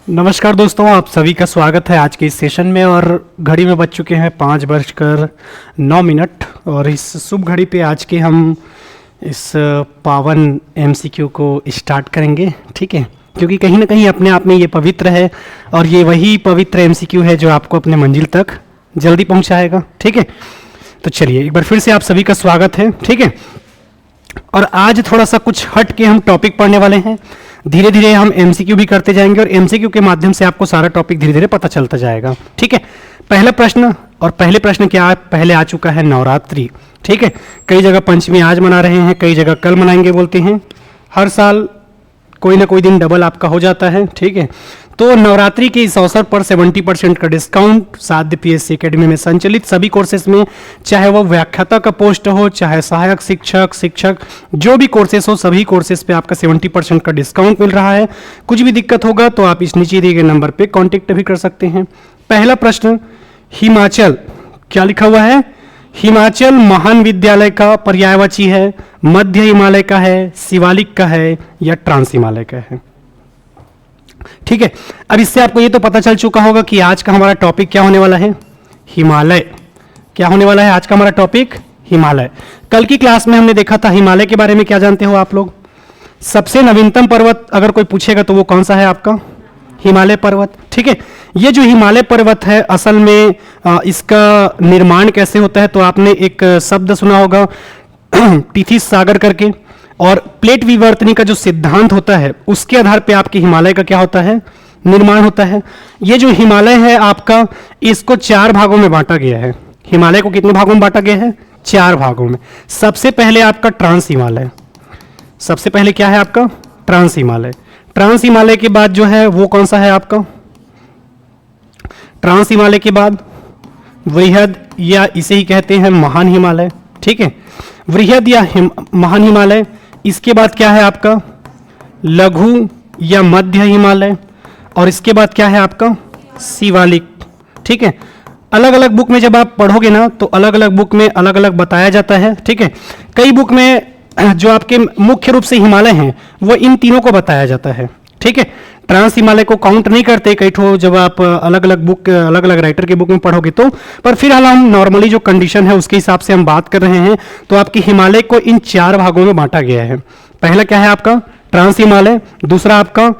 नमस्कार दोस्तों, आप सभी का स्वागत है आज के इस सेशन में। और घड़ी में बज चुके हैं 5:09 और इस शुभ घड़ी पे आज के हम इस पावन एमसीक्यू को स्टार्ट करेंगे। ठीक है, क्योंकि कहीं ना कहीं अपने आप में ये पवित्र है और ये वही पवित्र एमसीक्यू है जो आपको अपने मंजिल तक जल्दी पहुंचाएगा। ठीक है, तो चलिए एक बार फिर से आप सभी का स्वागत है। ठीक है, और आज थोड़ा सा कुछ हट के हम टॉपिक पढ़ने वाले हैं। धीरे धीरे हम एमसीक्यू भी करते जाएंगे और एमसीक्यू के माध्यम से आपको सारा टॉपिक धीरे धीरे पता चलता जाएगा। ठीक है, पहला प्रश्न, और पहले प्रश्न क्या पहले आ चुका है, नवरात्रि। ठीक है, कई जगह पंचमी आज मना रहे हैं, कई जगह कल मनाएंगे बोलते हैं। हर साल कोई ना कोई दिन डबल आपका हो जाता है। ठीक है, तो नवरात्रि के इस अवसर पर 70% का डिस्काउंट साध्य पीएससी एकेडमी में संचालित सभी कोर्सेज में, चाहे वो व्याख्याता का पोस्ट हो, चाहे सहायक शिक्षक, जो भी कोर्सेज हो, सभी कोर्सेज पे आपका 70% का डिस्काउंट मिल रहा है। कुछ भी दिक्कत होगा तो आप इस नीचे दिए गए नंबर पे कांटेक्ट भी कर सकते हैं। पहला प्रश्न, हिमाचल, क्या लिखा हुआ है? हिमाचल महान विद्यालय का पर्यायवाची है, मध्य हिमालय का है, शिवालिक का है या ट्रांस हिमालय का है? ठीक है, अब इससे आपको ये तो पता चल चुका होगा कि आज का हमारा टॉपिक क्या होने वाला है, हिमालय। क्या होने वाला है आज का हमारा टॉपिक? हिमालय। कल की क्लास में हमने देखा था हिमालय के बारे में। क्या जानते हो आप लोग? सबसे नवीनतम पर्वत अगर कोई पूछेगा तो वो कौन सा है आपका? हिमालय पर्वत। ठीक है, ये जो हिमालय पर्वत है असल में इसका निर्माण कैसे होता है, तो आपने एक शब्द सुना होगा टिथिस सागर करके, और प्लेट विवर्तनी का जो सिद्धांत होता है उसके आधार पे आपके हिमालय का क्या होता है, निर्माण होता है। ये जो हिमालय है आपका, इसको 4 भागों में बांटा गया है। हिमालय को कितने भागों में बांटा गया है? 4 भागों में। सबसे पहले आपका ट्रांस हिमालय, सबसे पहले क्या है आपका? ट्रांस हिमालय। ट्रांस हिमालय के बाद जो है वो कौन सा है आपका? ट्रांस हिमालय के बाद वृहद, या इसे ही कहते हैं महान हिमालय। ठीक है, वृहद या महान हिमालय। इसके बाद क्या है आपका? लघु या मध्य हिमालय। और इसके बाद क्या है आपका? शिवालिक। ठीक है, अलग अलग बुक में जब आप पढ़ोगे ना तो अलग अलग बुक में अलग अलग बताया जाता है। ठीक है, कई बुक में जो आपके मुख्य रूप से हिमालय हैं वो इन तीनों को बताया जाता है। ठीक है, ट्रांस हिमालय को काउंट नहीं करते कई ठो, जब आप अलग अलग बुक, अलग अलग राइटर के बुक में पढ़ोगे तो। पर फिलहाल हम नॉर्मली जो कंडीशन है उसके हिसाब से हम बात कर रहे हैं। तो आपके हिमालय को इन 4 भागों में बांटा गया है। पहला क्या है आपका? ट्रांस हिमालय। दूसरा आपका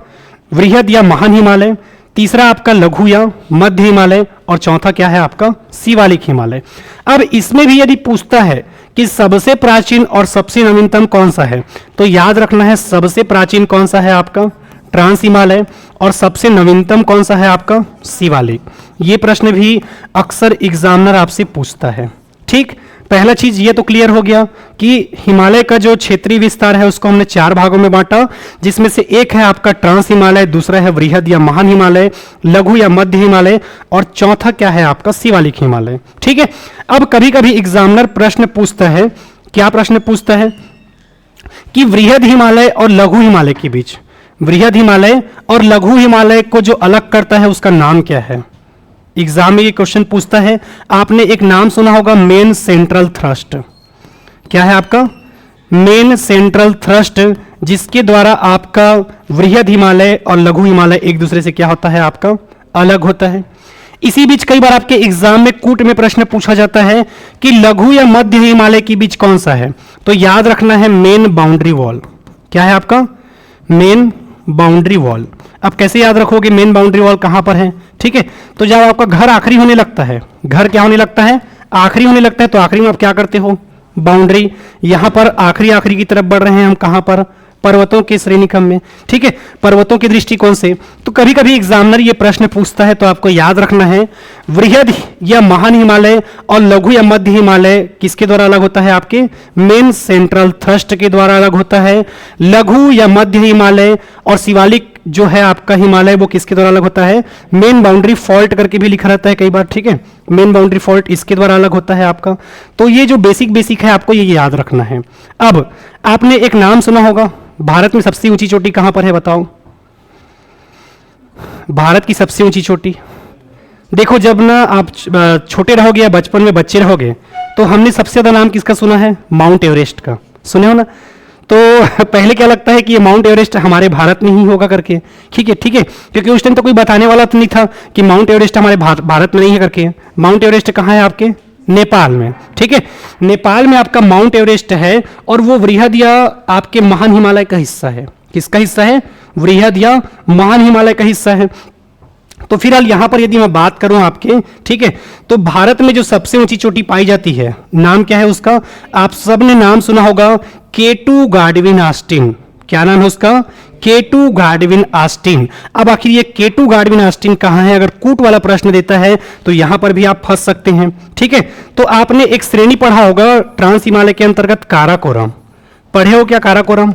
वृहद या महान हिमालय। तीसरा आपका लघु या मध्य हिमालय। और चौथा क्या है आपका? शिवालिक हिमालय। अब इसमें भी यदि पूछता है कि सबसे प्राचीन और सबसे नवीनतम कौन सा है, तो याद रखना है सबसे प्राचीन कौन सा है आपका? ट्रांस हिमालय। और सबसे नवीनतम कौन सा है आपका? शिवालिक। ये प्रश्न भी अक्सर एग्जामिनर आपसे पूछता है। ठीक, पहला चीज ये तो क्लियर हो गया कि हिमालय का जो क्षेत्रीय विस्तार है उसको हमने 4 भागों में बांटा, जिसमें से एक है आपका ट्रांस हिमालय, दूसरा है वृहद या महान हिमालय, लघु या मध्य हिमालय, और चौथा क्या है आपका? शिवालिक हिमालय। ठीक है, अब कभी कभी एग्जामिनर प्रश्न पूछता है, क्या प्रश्न पूछता है कि वृहद हिमालय और लघु हिमालय के बीच, वृहद हिमालय और लघु हिमालय को जो अलग करता है उसका नाम क्या है? एग्जाम में ये क्वेश्चन पूछता है। आपने एक नाम सुना होगा, मेन सेंट्रल थ्रस्ट। क्या है आपका? मेन सेंट्रल थ्रस्ट, जिसके द्वारा आपका वृहद हिमालय और लघु हिमालय एक दूसरे से क्या होता है आपका? अलग होता है। इसी बीच कई बार आपके एग्जाम में कूट में प्रश्न पूछा जाता है कि लघु या मध्य हिमालय के बीच कौन सा है, तो याद रखना है मेन बाउंड्री वॉल। क्या है आपका? Main boundary wall. अब कैसे याद रखोगे मेन बाउंड्री वॉल कहां पर है? ठीक है, तो जब आपका घर आखिरी होने लगता है, घर क्या होने लगता है? आखिरी होने लगता है, तो आखिरी में आप क्या करते हो? बाउंड्री। यहां पर आखिरी की तरफ बढ़ रहे हैं हम, कहां पर? पर्वतों के श्रेणीक्रम में। ठीक है, पर्वतों के दृष्टिकोण से। तो कभी कभी एग्जामिनर ये प्रश्न पूछता है, तो आपको याद रखना है वृहद या महान हिमालय और लघु या मध्य हिमालय किसके द्वारा अलग होता है? आपके मेन सेंट्रल थ्रस्ट के द्वारा अलग होता है। लघु या मध्य हिमालय और शिवालिक जो है आपका हिमालय, वो किसके द्वारा अलग होता है? मेन बाउंड्री फॉल्ट करके भी लिखा रहता है कई बार। ठीक है, मेन बाउंड्री फॉल्ट इसके द्वारा अलग होता है आपका। तो ये जो बेसिक है आपको ये याद रखना है। अब आपने एक नाम सुना होगा, भारत में सबसे ऊंची चोटी कहां पर है बताओ? भारत की सबसे ऊंची चोटी, देखो जब ना आप छोटे रहोगे या बचपन में बच्चे रहोगे तो हमने सबसे ज्यादा नाम किसका सुना है? माउंट एवरेस्ट का, सुने हो ना? तो पहले क्या लगता है कि ये माउंट एवरेस्ट हमारे भारत में ही होगा करके, ठीक है ठीक है, क्योंकि उस टाइम तो कोई बताने वाला तो नहीं था कि माउंट एवरेस्ट हमारे भारत में नहीं है करके। माउंट एवरेस्ट कहाँ है आपके? नेपाल में, ठीक है, नेपाल में आपका माउंट एवरेस्ट है, और वो वृहद या आपके महान हिमालय का हिस्सा है। किसका हिस्सा है? वृहद या महान हिमालय का हिस्सा है। तो फिलहाल यहां पर यदि मैं बात करूं आपके, ठीक है, तो भारत में जो सबसे ऊंची चोटी पाई जाती है, नाम क्या है उसका? आप सबने नाम सुना होगा, केटू गाडविन आस्टिन। क्या नाम है उसका? केटू गाडविन आस्टिन। अब आखिर ये केटू गाडविन आस्टिन कहां है? अगर कूट वाला प्रश्न देता है तो यहां पर भी आप फंस सकते हैं, ठीक है। तो आपने एक श्रेणी पढ़ा होगा ट्रांस हिमालय के अंतर्गत, काराकोरम। पढ़े हो क्या काराकोरम?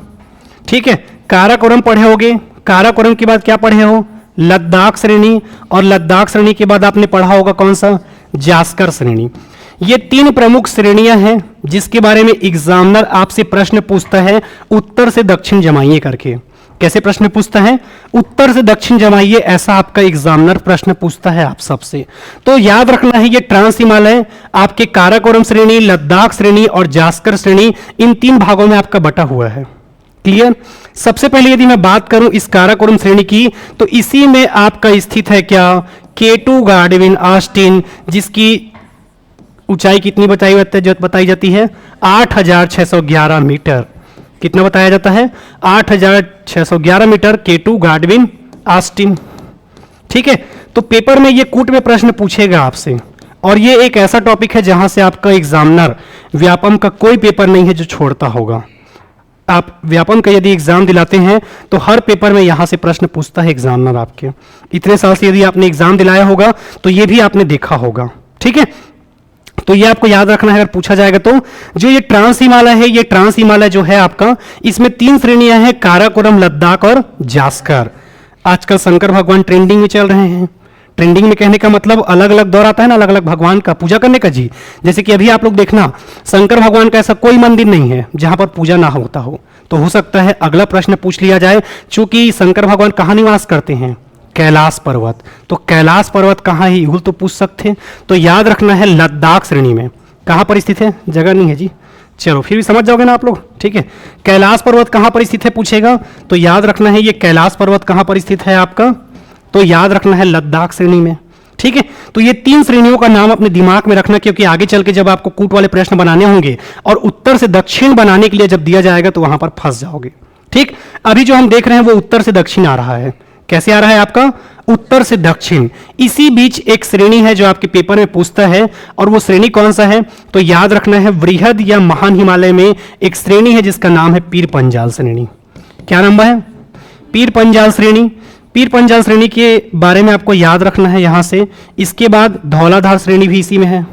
ठीक है, काराकोरम पढ़े होगे। काराकोरम के बाद क्या पढ़े हो? लद्दाख श्रेणी, और लद्दाख श्रेणी के बाद आपने पढ़ा होगा कौन सा? जास्कर श्रेणी। ये तीन प्रमुख श्रेणियां हैं जिसके बारे में एग्जामिनर आपसे प्रश्न पूछता है, उत्तर से दक्षिण जमाइए करके। कैसे प्रश्न पूछता है? उत्तर से दक्षिण जमाइए, ऐसा आपका एग्जामिनर प्रश्न पूछता है आप सबसे। तो याद रखना है, ये ट्रांस हिमालय आपके काराकोरम श्रेणी, लद्दाख श्रेणी और जास्कर श्रेणी, इन तीन भागों में आपका बटा हुआ है। क्लियर? सबसे पहले यदि मैं बात करूं इस काराकोरम श्रेणी की, तो इसी में आपका स्थित है क्या? केटू गाडविन आस्टिन, जिसकी ऊंचाई कितनी बताई जाती है? 8611 मीटर। कितना बताया जाता है? 8611 मीटर, केटू गाडविन आस्टिन, ठीक है। तो पेपर में ये कूट में प्रश्न पूछेगा आपसे, और ये एक ऐसा टॉपिक है जहां से आपका एग्जामिनर व्यापम का कोई पेपर नहीं है जो छोड़ता होगा। आप व्यापम का यदि एग्जाम दिलाते हैं तो हर पेपर में यहां से प्रश्न पूछता है एग्जामिनर आपके। इतने साल से यदि आपने एग्जाम दिलाया होगा तो ये भी आपने देखा होगा, ठीक है। तो ये आपको याद रखना है अगर पूछा जाएगा तो। जो ये ट्रांस हिमालय है, ये ट्रांस हिमालय जो है आपका, इसमें तीन श्रेणियां हैं, काराकोरम, लद्दाख और जास्कर। आजकल शंकर भगवान ट्रेंडिंग में चल रहे हैं। ट्रेंडिंग में कहने का मतलब अलग अलग दौर आता है ना, अलग अलग भगवान का पूजा करने का जी। जैसे कि अभी आप लोग देखना, शंकर भगवान का ऐसा कोई मंदिर नहीं है जहां पर पूजा ना होता हो। तो हो सकता है अगला प्रश्न पूछ लिया जाए, चूंकि शंकर भगवान कहाँ निवास करते हैं? कैलाश पर्वत। तो कैलाश पर्वत कहाँ है, यूं तो पूछ सकते हैं। तो याद रखना है लद्दाख श्रेणी में। कहाँ पर स्थित है? जगह नहीं है जी, चलो फिर भी समझ जाओगे ना आप लोग, ठीक है। कैलाश पर्वत कहाँ पर स्थित है पूछेगा, तो याद रखना है ये कैलाश पर्वत कहाँ पर स्थित है आपका, तो याद रखना है लद्दाख श्रेणी में, ठीक है। तो ये तीन श्रेणियों का नाम अपने दिमाग में रखना, क्योंकि आगे चल के जब आपको कूट वाले प्रश्न बनाने होंगे और उत्तर से दक्षिण बनाने के लिए जब दिया जाएगा तो वहां पर फंस जाओगे, ठीक। अभी जो हम देख रहे हैं वो उत्तर से दक्षिण आ रहा है। कैसे आ रहा है आपका? उत्तर से दक्षिण। इसी बीच एक श्रेणी है जो आपके पेपर में पूछता है, और वो श्रेणी कौन सा है? तो याद रखना है वृहद या महान हिमालय में एक श्रेणी है जिसका नाम है पीर पंजाल श्रेणी। क्या नाम है? पीर पंजाल श्रेणी। पीर पंजाल श्रेणी के बारे में आपको याद रखना है यहां से। इसके बाद धौलाधार श्रेणी भी इसी में है,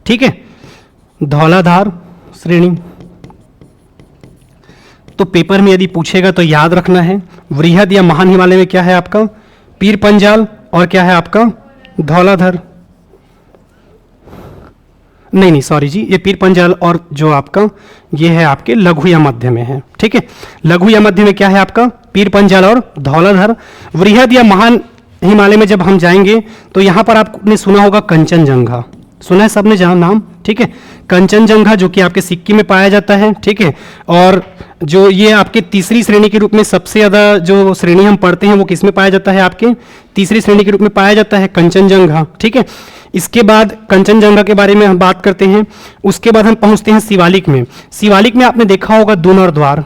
ठीक है, धौलाधार श्रेणी। तो पेपर में यदि पूछेगा तो याद रखना है वृहद या महान हिमालय में क्या है आपका? पीर पंजाल, और क्या है आपका? धौलाधर। नहीं सॉरी जी, ये पीर पंजाल और जो आपका ये है आपके लघु या मध्य में है, ठीक है। लघु या मध्य में क्या है आपका? पीर पंजाल और धौलाधर। वृहद या महान हिमालय में जब हम जाएंगे तो यहां पर आपने सुना होगा कंचनजंगा। सुना है सबने जहां नाम, ठीक है। कंचनजंगा जो कि आपके सिक्किम में पाया जाता है, ठीक है। और जो ये आपके तीसरी श्रेणी के रूप में सबसे ज़्यादा जो श्रेणी हम पढ़ते हैं वो किस में पाया जाता है? आपके तीसरी श्रेणी के रूप में पाया जाता है कंचनजंगा, ठीक है। इसके बाद कंचनजंगा के बारे में हम बात करते हैं। उसके बाद हम पहुंचते हैं शिवालिक में। शिवालिक में आपने देखा होगा दूनर द्वार।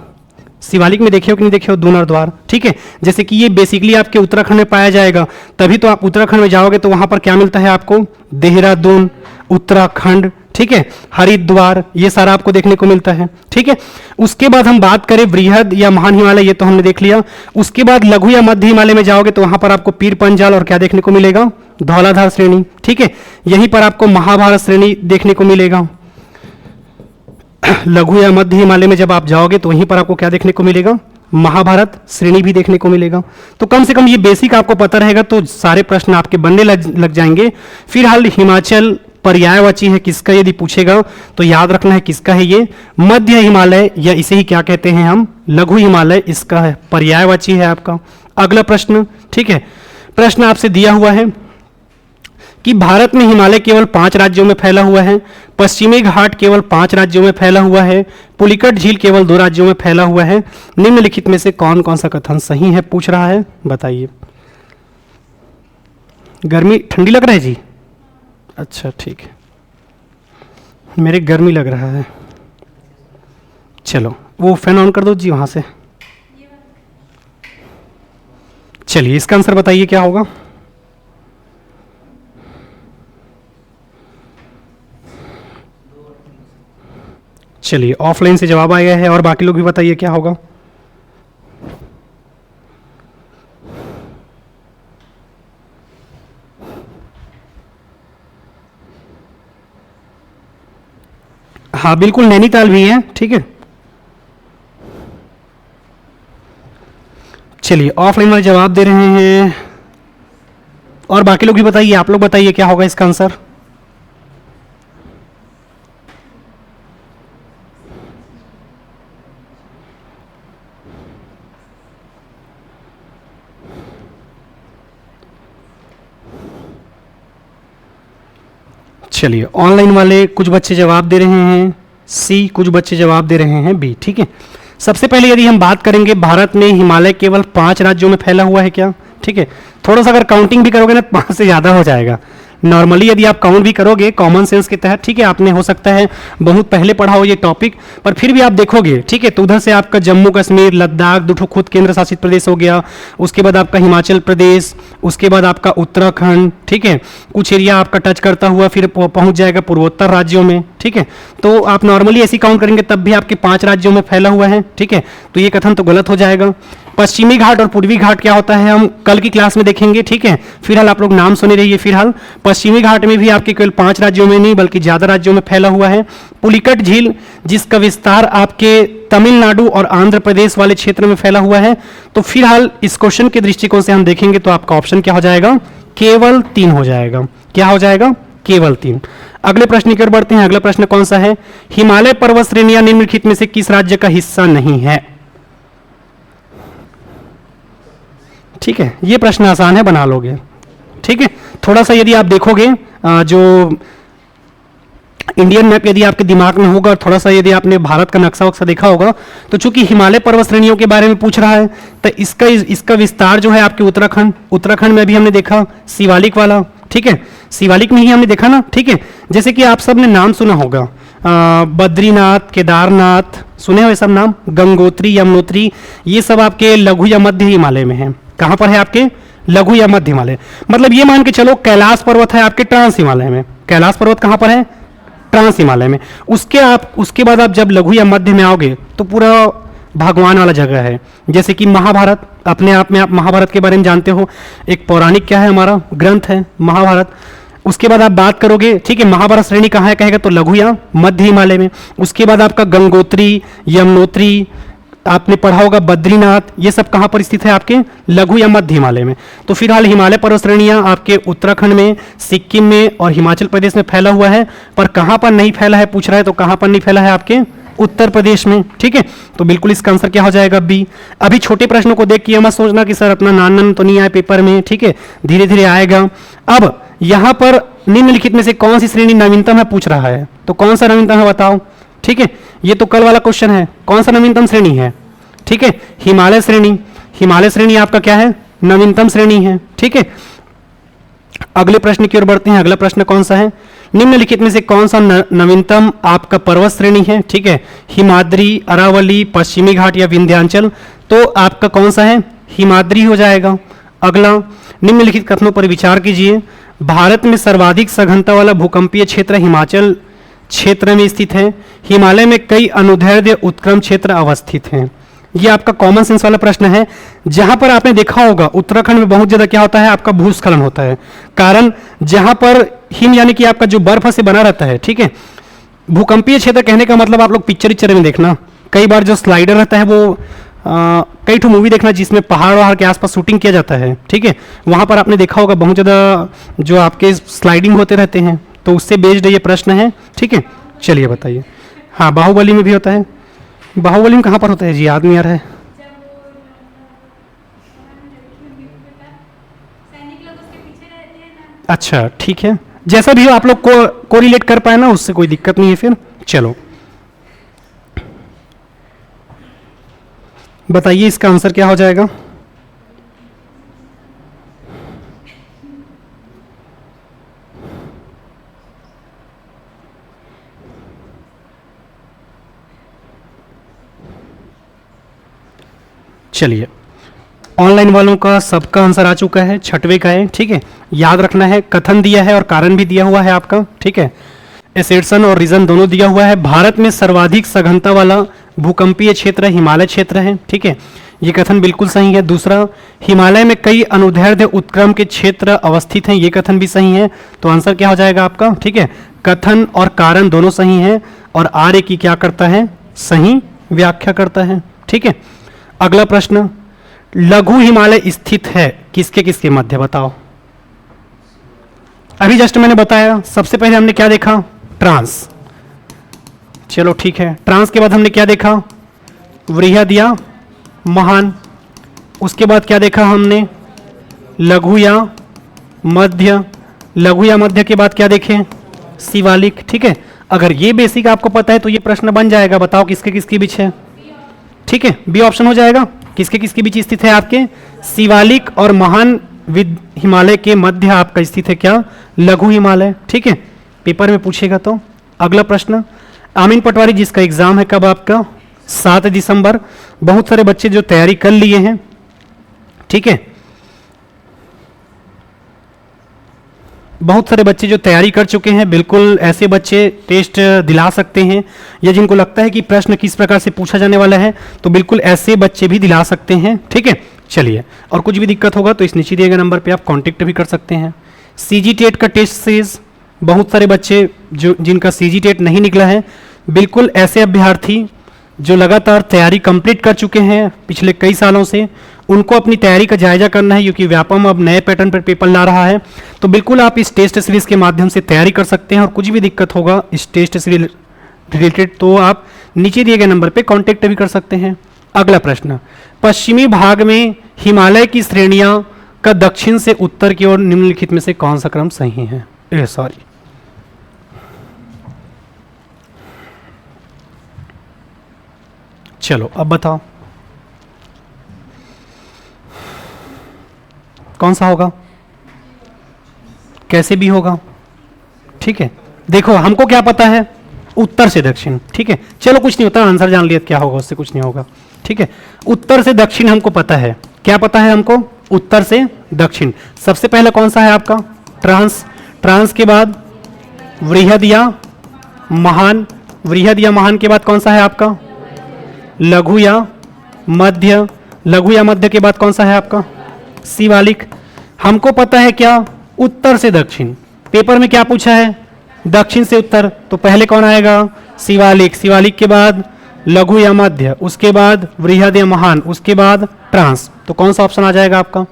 शिवालिक में देखे हो कि नहीं देखे हो दूनर द्वार, ठीक है। जैसे कि ये बेसिकली आपके उत्तराखंड में पाया जाएगा, तभी तो आप उत्तराखंड में जाओगे तो वहां पर क्या मिलता है आपको? देहरादून, उत्तराखंड, ठीक है, हरिद्वार, ये सारा आपको देखने को मिलता है, ठीक है। उसके बाद हम बात करें वृहद या महान हिमालय, ये तो हमने देख लिया। उसके बाद लघु या मध्य हिमालय में जाओगे तो वहां पर आपको पीर पंजाल और क्या देखने को मिलेगा? धौलाधार श्रेणी, ठीक है। यहीं पर आपको महाभारत श्रेणी देखने को मिलेगा। लघु या मध्य हिमालय में जब आप जाओगे तो वहीं पर आपको क्या देखने को मिलेगा? महाभारत श्रेणी भी देखने को मिलेगा। तो कम से कम ये बेसिक आपको पता रहेगा तो सारे प्रश्न आपके बनने लग जाएंगे। फिलहाल हिमाचल पर्यायवाची है किसका यदि पूछेगा तो याद रखना है किसका है ये? मध्य हिमालय, या इसे ही क्या कहते हैं हम? लघु हिमालय, इसका है, पर्यायवाची है आपका। अगला प्रश्न, ठीक है। प्रश्न आपसे दिया हुआ है कि भारत में हिमालय केवल 5 राज्यों में फैला हुआ है, पश्चिमी घाट केवल 5 राज्यों में फैला हुआ है, पुलिकट झील केवल 2 राज्यों में फैला हुआ है, निम्नलिखित में से कौन कौन सा कथन सही है पूछ रहा है, बताइए। गर्मी ठंडी लग रहा है जी? अच्छा ठीक है, मेरे गर्मी लग रहा है। चलो वो फैन ऑन कर दो जी वहां से। चलिए इसका आंसर बताइए क्या होगा। चलिए ऑफलाइन से जवाब आया है और बाकी लोग भी बताइए क्या होगा। हाँ बिल्कुल नैनीताल भी है, ठीक है। चलिए ऑफलाइन वाले जवाब दे रहे हैं और बाकी लोग भी बताइए, आप लोग बताइए क्या होगा इसका आंसर। चलिए ऑनलाइन वाले कुछ बच्चे जवाब दे रहे हैं सी, कुछ बच्चे जवाब दे रहे हैं बी, ठीक है। सबसे पहले यदि हम बात करेंगे भारत में हिमालय केवल 5 राज्यों में फैला हुआ है क्या, ठीक है। थोड़ा सा अगर काउंटिंग भी करोगे ना 5 से ज़्यादा हो जाएगा। नॉर्मली यदि आप काउंट भी करोगे कॉमन सेंस के तहत, ठीक है, आपने हो सकता है बहुत पहले पढ़ा हो ये टॉपिक, पर फिर भी आप देखोगे, ठीक है, तो उधर से आपका जम्मू कश्मीर, लद्दाख, 2 खुद केंद्र शासित प्रदेश हो गया, उसके बाद आपका हिमाचल प्रदेश, उसके बाद आपका उत्तराखंड, ठीक है, कुछ एरिया आपका टच करता हुआ फिर पहुंच जाएगा पूर्वोत्तर राज्यों में, ठीक है। तो आप नॉर्मली ऐसी काउंट करेंगे तब भी आपके 5 राज्यों में फैला हुआ है, ठीक है, तो ये कथन तो गलत हो जाएगा। पश्चिमी घाट और पूर्वी घाट क्या होता है हम कल की क्लास में देखेंगे, ठीक है। फिलहाल आप लोग नाम सुने रहिए। फिलहाल पश्चिमी घाट में भी आपके केवल 5 राज्यों में नहीं बल्कि ज्यादा राज्यों में फैला हुआ है। पुलिकट झील जिसका विस्तार आपके तमिलनाडु और आंध्र प्रदेश वाले क्षेत्र में फैला हुआ है। तो फिलहाल इस क्वेश्चन के दृष्टिकोण से हम देखेंगे तो आपका ऑप्शन क्या हो जाएगा, केवल 3 हो जाएगा। क्या हो जाएगा, केवल 3। अगले प्रश्न की ओर बढ़ते हैं। अगला प्रश्न कौन सा है, हिमालय पर्वत श्रेणियां निम्नलिखित में से किस राज्य का हिस्सा नहीं है, ठीक है। ये प्रश्न आसान है, बना लोगे, ठीक है। थोड़ा सा यदि आप देखोगे जो इंडियन मैप यदि आपके दिमाग में होगा और थोड़ा सा यदि आपने भारत का नक्शा वक्शा देखा होगा तो चूंकि हिमालय पर्वत श्रेणियों के बारे में पूछ रहा है तो इसका विस्तार जो है आपके उत्तराखंड में भी हमने देखा शिवालिक वाला, ठीक है, शिवालिक में ही हमने देखा ना, ठीक है। जैसे कि आप सब ने नाम सुना होगा बद्रीनाथ, केदारनाथ, सुने हो ये सब नाम, गंगोत्री, यमुनोत्री, ये सब आपके लघु या मध्य हिमालय में है। कहां पर है आपके, लघु या मध्य हिमालय, मतलब ये मान के चलो कैलाश पर्वत है आपके ट्रांस हिमालय में। कैलाश पर्वत कहां पर है, ट्रांस हिमालय में। उसके बाद आप जब लघु या मध्य में आओगे तो पूरा भगवान वाला जगह है। जैसे कि महाभारत, अपने आप में आप महाभारत के बारे में जानते हो, एक पौराणिक क्या है हमारा ग्रंथ है महाभारत। उसके बाद आप बात करोगे, ठीक है, महाभारत श्रेणी कहाँ है कहेगा तो लघु या मध्य हिमालय में। उसके बाद आपका गंगोत्री, यमुनोत्री, आपने पढ़ा होगा बद्रीनाथ, ये सब कहाँ पर स्थित है आपके लघु या मध्य हिमालय में। तो फिलहाल हिमालय पर्वत श्रेणियां आपके उत्तराखंड में, सिक्किम में और हिमाचल प्रदेश में फैला हुआ है, पर कहाँ पर नहीं फैला है पूछ रहा है, तो कहाँ पर नहीं फैला है आपके उत्तर प्रदेश में, ठीक है। तो बिल्कुल इसका आंसर क्या हो जाएगा, बी। अभी छोटे प्रश्नों को देख के मत सोचना कि सर अपना नान तो नहीं आया पेपर में, ठीक है, धीरे धीरे आएगा। अब यहां पर निम्नलिखित में से कौन सी श्रेणी नवीनतम है पूछ रहा है, तो कौन सा नवीनतम है बताओ, ठीक है। ये तो कल वाला क्वेश्चन है, कौन सा नवीनतम श्रेणी है, ठीक है, हिमालय श्रेणी। हिमालय श्रेणी आपका क्या है, नवीनतम श्रेणी है, ठीक है। अगले प्रश्न की ओर बढ़ते हैं। अगला प्रश्न कौन सा है, निम्नलिखित में से कौन सा नवीनतम आपका पर्वत श्रेणी है, ठीक है, हिमाद्री, अरावली, पश्चिमी घाट या विंध्याचल। तो आपका कौन सा है, हिमाद्री हो जाएगा। अगला, निम्नलिखित कथनों पर विचार कीजिए। भारत में सर्वाधिक सघनता वाला भूकंपीय क्षेत्र हिमाचल क्षेत्र में स्थित है। हिमालय में कई अनुदैर्ध्य उत्क्रम क्षेत्र अवस्थित हैं। ये आपका कॉमन सेंस वाला प्रश्न है। जहां पर आपने देखा होगा उत्तराखंड में बहुत ज्यादा क्या होता है, आपका भूस्खलन होता है। कारण जहां पर हिम यानी कि आपका जो बर्फ से बना रहता है, ठीक है। भूकंपीय क्षेत्र कहने का मतलब आप लोग पिक्चर में देखना, कई बार जो स्लाइडर रहता है वो कई ठो मूवी देखना जिसमें पहाड़ वहाड़ के आसपास शूटिंग किया जाता है, ठीक है। वहां पर आपने देखा होगा बहुत ज्यादा जो आपके स्लाइडिंग होते रहते हैं, तो उससे बेस्ड ये प्रश्न है, ठीक है। चलिए बताइए। हाँ, बाहुबली में भी होता है। बाहुबली में कहाँ पर होता है जी, याद नहीं आ रहा है। अच्छा ठीक है, जैसा भी हो आप लोग को कोरिलेट कर पाए ना, उससे कोई दिक्कत नहीं है। फिर चलो बताइए इसका आंसर क्या हो जाएगा। चलिए, ऑनलाइन वालों का सबका आंसर आ चुका है, छठवें का है। ठीक है, याद रखना है, कथन दिया है और कारण भी दिया हुआ है आपका। ठीक है, एसेर्शन और रीजन दोनों दिया हुआ है। भारत में सर्वाधिक सघनता वाला भूकंपीय क्षेत्र हिमालय क्षेत्र है। ठीक है, ये कथन बिल्कुल सही है। दूसरा, हिमालय में कई अनुदैर्ध्य उत्क्रम के क्षेत्र अवस्थित हैं, ये कथन भी सही है। तो आंसर क्या हो जाएगा आपका। ठीक है, कथन और कारण दोनों सही हैं और आर्य की क्या करता है, सही व्याख्या करता है। ठीक है, अगला प्रश्न, लघु हिमालय स्थित है किसके किसके मध्य, बताओ। अभी जस्ट मैंने बताया, सबसे पहले हमने क्या देखा, ट्रांस। चलो ठीक है, ट्रांस के बाद हमने क्या देखा, वृहद या महान। उसके बाद क्या देखा हमने, लघु या मध्य। लघु या मध्य के बाद क्या देखें, शिवालिक। ठीक है, अगर ये बेसिक आपको पता है तो ये प्रश्न बन जाएगा, बताओ किसके किसके बीच है। ठीक है, बी ऑप्शन हो जाएगा, किसके किसके बीच स्थित है आपके, शिवालिक और महान हिमालय के मध्य आपका स्थित है क्या, लघु हिमालय। ठीक है, पेपर में पूछेगा तो। अगला प्रश्न, आमीन पटवारी जिसका एग्जाम है कब आपका, 7 दिसंबर। बहुत सारे बच्चे जो तैयारी कर लिए हैं। ठीक है, बहुत सारे बच्चे जो तैयारी कर चुके हैं, बिल्कुल ऐसे बच्चे टेस्ट दिला सकते हैं, या जिनको लगता है कि प्रश्न किस प्रकार से पूछा जाने वाला है, तो बिल्कुल ऐसे बच्चे भी दिला सकते हैं। ठीक है, चलिए, और कुछ भी दिक्कत होगा तो इस नीचे दिए गए नंबर पे आप कांटेक्ट भी कर सकते हैं। सीजी टेट का टेस्ट सीरीज, बहुत सारे बच्चे जो जिनका सीजी टेट नहीं निकला है, बिल्कुल ऐसे अभ्यर्थी जो लगातार तैयारी कंप्लीट कर चुके हैं पिछले कई सालों से, उनको अपनी तैयारी का जायजा करना है, क्योंकि व्यापम अब नए पैटर्न पर पेपर ला रहा है। तो बिल्कुल आप इस टेस्ट सीरीज के माध्यम से तैयारी कर सकते हैं, और कुछ भी दिक्कत होगा इस टेस्ट सीरीज रिलेटेड तो आप नीचे दिए गए नंबर पे कांटेक्ट भी कर सकते हैं। अगला प्रश्न, पश्चिमी भाग में हिमालय की श्रेणियां का दक्षिण से उत्तर की ओर निम्नलिखित में से कौन सा क्रम सही है। सॉरी, चलो अब बताओ कौन सा होगा, कैसे भी होगा। ठीक है, देखो हमको क्या पता है, उत्तर से दक्षिण। ठीक है, चलो कुछ नहीं होता, आंसर जान लिया क्या होगा, उससे कुछ नहीं होगा। ठीक है, उत्तर से दक्षिण हमको पता है, क्या पता है हमको, उत्तर से दक्षिण। सबसे पहले कौन सा है आपका, ट्रांस। ट्रांस के बाद वृहद या महान। वृहद या महान के बाद कौन सा है आपका, लघु या मध्य। लघु या मध्य के बाद कौन सा है आपका, शिवालिक। हमको पता है क्या, उत्तर से दक्षिण। पेपर में क्या पूछा है, दक्षिण से उत्तर, तो पहले कौन आएगा, शिवालिक। शिवालिक के बाद लघु या मध्य, उसके बाद वृहद या महान, उसके बाद ट्रांस। तो कौन सा ऑप्शन आ जाएगा आपका,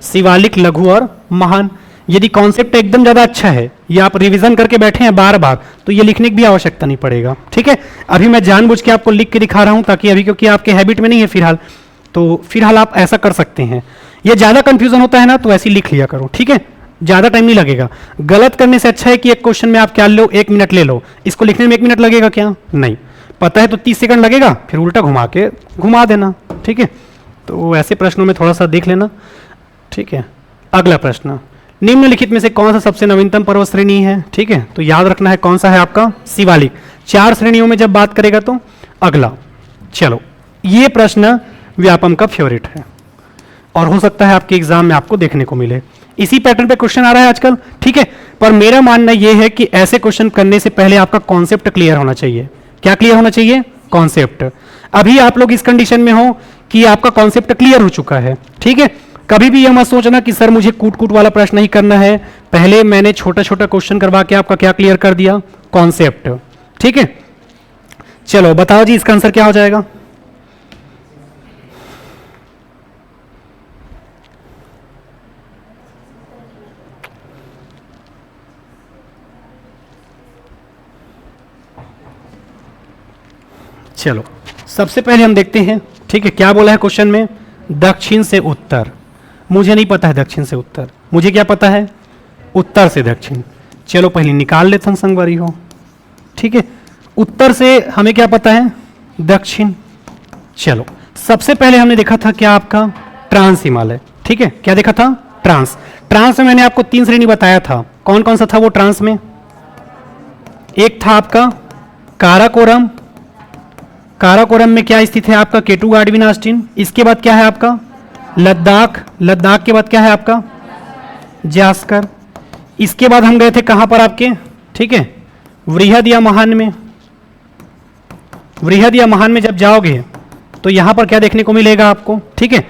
शिवालिक, लघु और महान। यदि कॉन्सेप्ट एकदम ज़्यादा अच्छा है, या आप रिवीजन करके बैठे हैं बार बार, तो ये लिखने की भी आवश्यकता नहीं पड़ेगा। ठीक है, अभी मैं जानबूझ के आपको लिख के दिखा रहा हूं, ताकि अभी क्योंकि आपके हैबिट में नहीं है फिलहाल, तो फिलहाल आप ऐसा कर सकते हैं। ये ज़्यादा कंफ्यूजन होता है ना, तो ऐसे लिख लिया करो। ठीक है, ज़्यादा टाइम नहीं लगेगा। गलत करने से अच्छा है कि एक क्वेश्चन में आप क्या लो, 1 मिनट ले लो, इसको लिखने में 1 मिनट लगेगा क्या, नहीं। पता है तो 30 सेकंड लगेगा, फिर उल्टा घुमा के घुमा देना। ठीक है, तो ऐसे प्रश्नों में थोड़ा सा देख लेना। ठीक है, अगला प्रश्न, निम्नलिखित में से कौन सा सबसे नवीनतम पर्वत श्रेणी है। ठीक है, तो याद रखना है कौन सा है आपका, शिवालिक। 4 श्रेणियों में जब बात करेगा तो अगला। चलो, ये प्रश्न व्यापम का फेवरेट है, और हो सकता है आपके एग्जाम में आपको देखने को मिले। इसी पैटर्न पे क्वेश्चन आ रहा है आजकल। ठीक है, पर मेरा मानना यह है कि ऐसे क्वेश्चन करने से पहले आपका कॉन्सेप्ट क्लियर होना चाहिए। क्या क्लियर होना चाहिए, कॉन्सेप्ट। अभी आप लोग इस कंडीशन में हो कि आपका कॉन्सेप्ट क्लियर हो चुका है। ठीक है, कभी भी यह मत सोचना कि सर मुझे कूट कूट वाला प्रश्न ही करना है, पहले मैंने छोटा छोटा क्वेश्चन करवा के आपका क्या क्लियर कर दिया, कॉन्सेप्ट। ठीक है, चलो बताओ जी इसका आंसर क्या हो जाएगा। चलो सबसे पहले हम देखते हैं। ठीक है, क्या बोला है क्वेश्चन में, दक्षिण से उत्तर। मुझे नहीं पता है दक्षिण से उत्तर, मुझे क्या पता है, उत्तर से दक्षिण। चलो पहले निकाल लेते हैं संगवारी हो, ठीक है। उत्तर से हमें क्या पता है, दक्षिण। चलो सबसे पहले हमने देखा था क्या, आपका ट्रांस हिमालय, ठीक है। क्या देखा था, ट्रांस। ट्रांस में मैंने आपको 3 श्रेणी बताया था, कौन कौन सा था वो ट्रांस में। एक था आपका काराकोरम, काराकोरम में क्या स्थित है आपका, केटू गार्डविन ऑस्टिन। इसके बाद क्या है आपका लद्दाख, लद्दाख के बाद क्या है आपका जास्कर। इसके बाद हम गए थे कहां पर आपके, ठीक है, वृहद या महान में। वृहद या महान में जब जाओगे तो यहां पर क्या देखने को मिलेगा आपको, ठीक है।